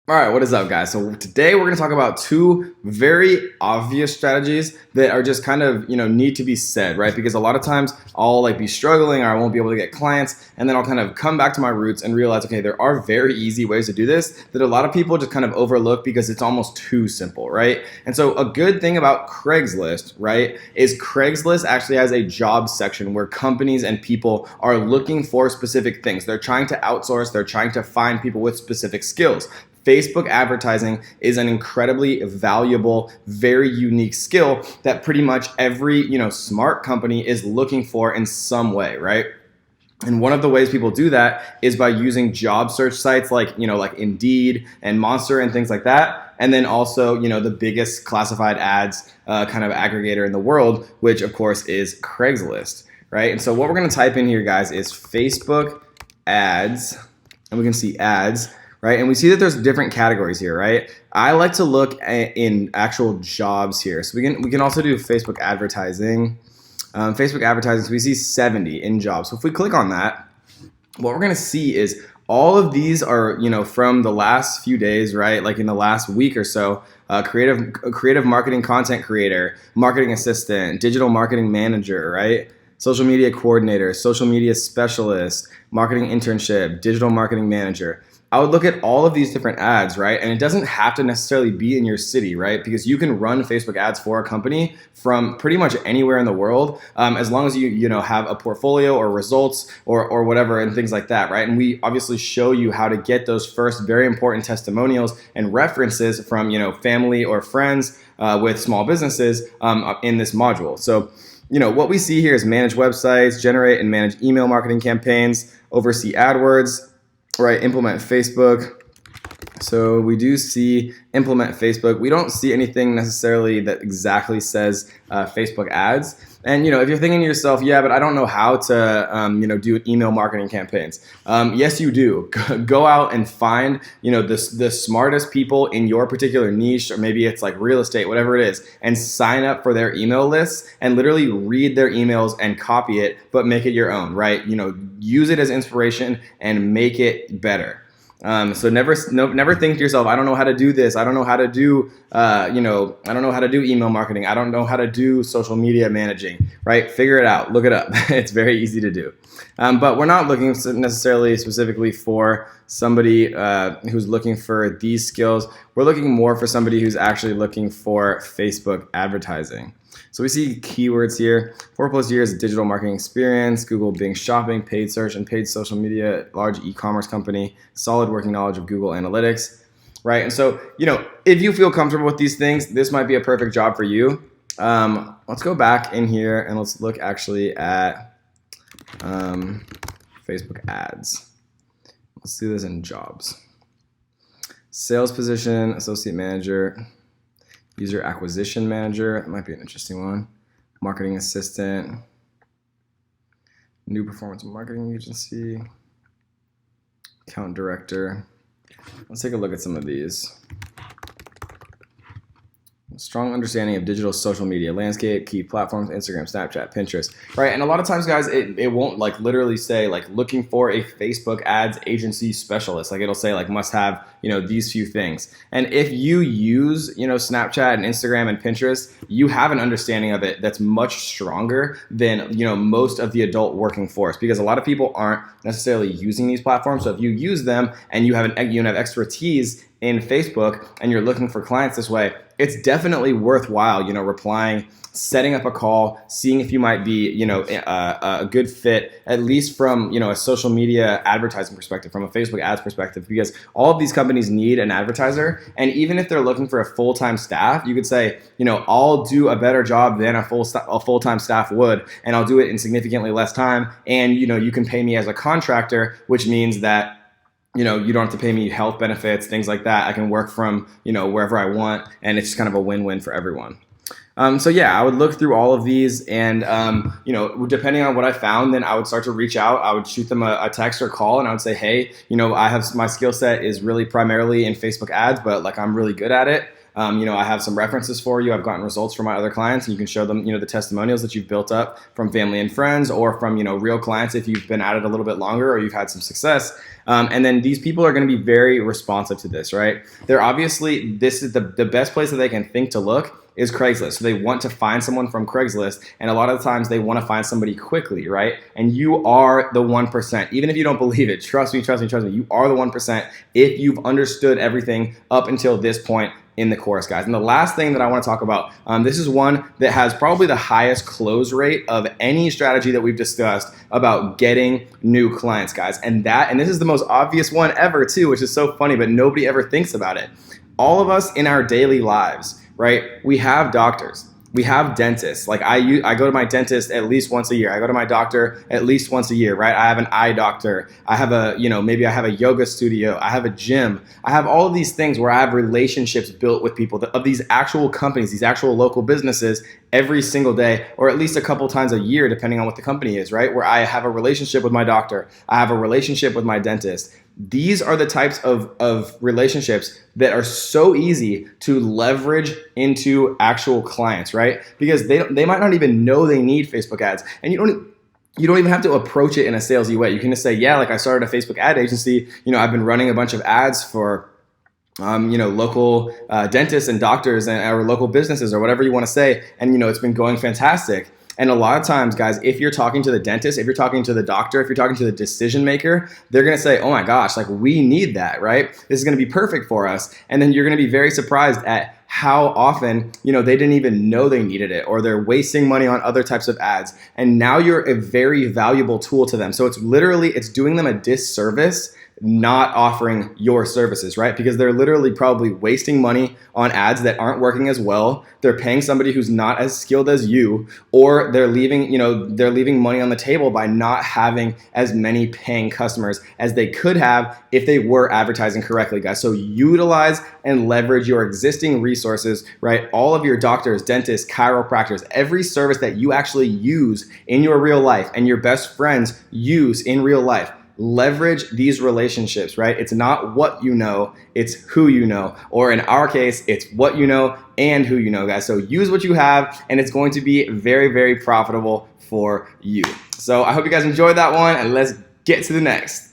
All right, what is up, guys? So today we're going to talk about two very obvious strategies that are just kind of, need to be said, right? Because a lot of times I'll be struggling or I won't be able to get clients, and then I'll kind of come back to my roots and realize, okay, there are very easy ways to do this that a lot of people just kind of overlook because it's almost too simple, right? And so a good thing about Craigslist, right, is Craigslist actually has a job section where companies and people are looking for specific things. They're trying to outsource, they're trying to find people with specific skills. Facebook advertising is an incredibly valuable, very unique skill that pretty much every, smart company is looking for in some way, right? And one of the ways people do that is by using job search sites like Indeed and Monster and things like that. And then also, the biggest classified ads kind of aggregator in the world, which of course is Craigslist, right? And so what we're going to type in here, guys, is Facebook ads, and we can see ads. Right? And we see that there's different categories here, right? I like to look in actual jobs here. So we can also do Facebook advertising. Facebook advertising, so we see 70 in jobs. So if we click on that, what we're going to see is all of these are, from the last few days, right? Like in the last week or so, creative marketing content creator, marketing assistant, digital marketing manager, right? Social media coordinator, social media specialist, marketing internship, digital marketing manager. I would look at all of these different ads, right? And it doesn't have to necessarily be in your city, right? Because you can run Facebook ads for a company from pretty much anywhere in the world, as long as you have a portfolio or results or whatever and things like that, right? And we obviously show you how to get those first very important testimonials and references from family or friends with small businesses in this module. So what we see here is manage websites, generate and manage email marketing campaigns, oversee AdWords, right, implement Facebook. So we do see implement Facebook. We don't see anything necessarily that exactly says Facebook ads. And if you're thinking to yourself, yeah, but I don't know how to do email marketing campaigns. Yes, you do. Go out and find the smartest people in your particular niche, or maybe it's like real estate, whatever it is, and sign up for their email lists and literally read their emails and copy it, but make it your own, right? Use it as inspiration and make it better. So never think to yourself, I don't know how to do this. I don't know how to do, I don't know how to do email marketing. I don't know how to do social media managing, right? Figure it out. Look it up. It's very easy to do. But we're not looking necessarily specifically for somebody who's looking for these skills. We're looking more for somebody who's actually looking for Facebook advertising. So we see keywords here: 4+ years of digital marketing experience, Google, Bing shopping, paid search and paid social media, large e-commerce company, solid working knowledge of Google Analytics, right? And so, if you feel comfortable with these things, this might be a perfect job for you. Let's go back in here and let's look actually at Facebook ads. Let's do this in jobs. Sales position, associate manager, user acquisition manager, that might be an interesting one. Marketing assistant, new performance marketing agency, account director. Let's take a look at some of these. Strong understanding of digital social media landscape, key platforms, Instagram, Snapchat, Pinterest, right? And a lot of times, guys, it won't literally say looking for a Facebook ads agency specialist. It'll say must have these few things. And if you use Snapchat and Instagram and Pinterest, you have an understanding of it that's much stronger than most of the adult working force, because a lot of people aren't necessarily using these platforms. So if you use them and you have expertise in Facebook and you're looking for clients this way, it's definitely worthwhile, replying, setting up a call, seeing if you might be, a good fit, at least from, a social media advertising perspective, from a Facebook ads perspective, because all of these companies need an advertiser. And even if they're looking for a full-time staff, you could say, I'll do a better job than a full-time staff would, and I'll do it in significantly less time. And, you can pay me as a contractor, which means that you don't have to pay me health benefits, things like that. I can work from, wherever I want, and it's just kind of a win-win for everyone. So yeah, I would look through all of these, and depending on what I found, then I would start to reach out. I would shoot them a text or call, and I would say, hey, I have my skill set is really primarily in Facebook ads, but I'm really good at it. I have some references for you. I've gotten results from my other clients, and you can show them, the testimonials that you've built up from family and friends, or from, real clients if you've been at it a little bit longer or you've had some success. And then these people are going to be very responsive to this, right? They're obviously, this is the best place that they can think to look is Craigslist. So they want to find someone from Craigslist, and a lot of the times they want to find somebody quickly, right? And you are the 1%. Even if you don't believe it, trust me, you are the 1% if you've understood everything up until this point in the course, guys. And the last thing that I want to talk about, this is one that has probably the highest close rate of any strategy that we've discussed about getting new clients, guys. And this is the most obvious one ever too, which is so funny, but nobody ever thinks about it. All of us in our daily lives, right? We have doctors. We have dentists. Like I go to my dentist at least once a year. I go to my doctor at least once a year, right? I have an eye doctor. I have maybe I have a yoga studio. I have a gym. I have all of these things where I have relationships built with people of these actual companies, these actual local businesses every single day, or at least a couple times a year, depending on what the company is, right? Where I have a relationship with my doctor. I have a relationship with my dentist. These are the types of relationships that are so easy to leverage into actual clients, right? Because they might not even know they need Facebook ads. And you don't even have to approach it in a salesy way. You can just say, yeah, like I started a Facebook ad agency. I've been running a bunch of ads for local dentists and doctors or local businesses or whatever you want to say. And, it's been going fantastic. And a lot of times, guys, if you're talking to the dentist, if you're talking to the doctor, if you're talking to the decision maker, they're going to say, oh my gosh, like we need that, right? This is going to be perfect for us. And then you're going to be very surprised at how often, they didn't even know they needed it, or they're wasting money on other types of ads. And now you're a very valuable tool to them. So it's doing them a disservice not offering your services, right? Because they're literally probably wasting money on ads that aren't working as well. They're paying somebody who's not as skilled as you, or they're leaving money on the table by not having as many paying customers as they could have if they were advertising correctly, guys. So utilize and leverage your existing resources, right? All of your doctors, dentists, chiropractors, every service that you actually use in your real life and your best friends use in real life. Leverage these relationships, right? It's not what you know, it's who you know. Or in our case, it's what you know and who you know, guys. So use what you have, and it's going to be very, very profitable for you. So I hope you guys enjoyed that one, and let's get to the next.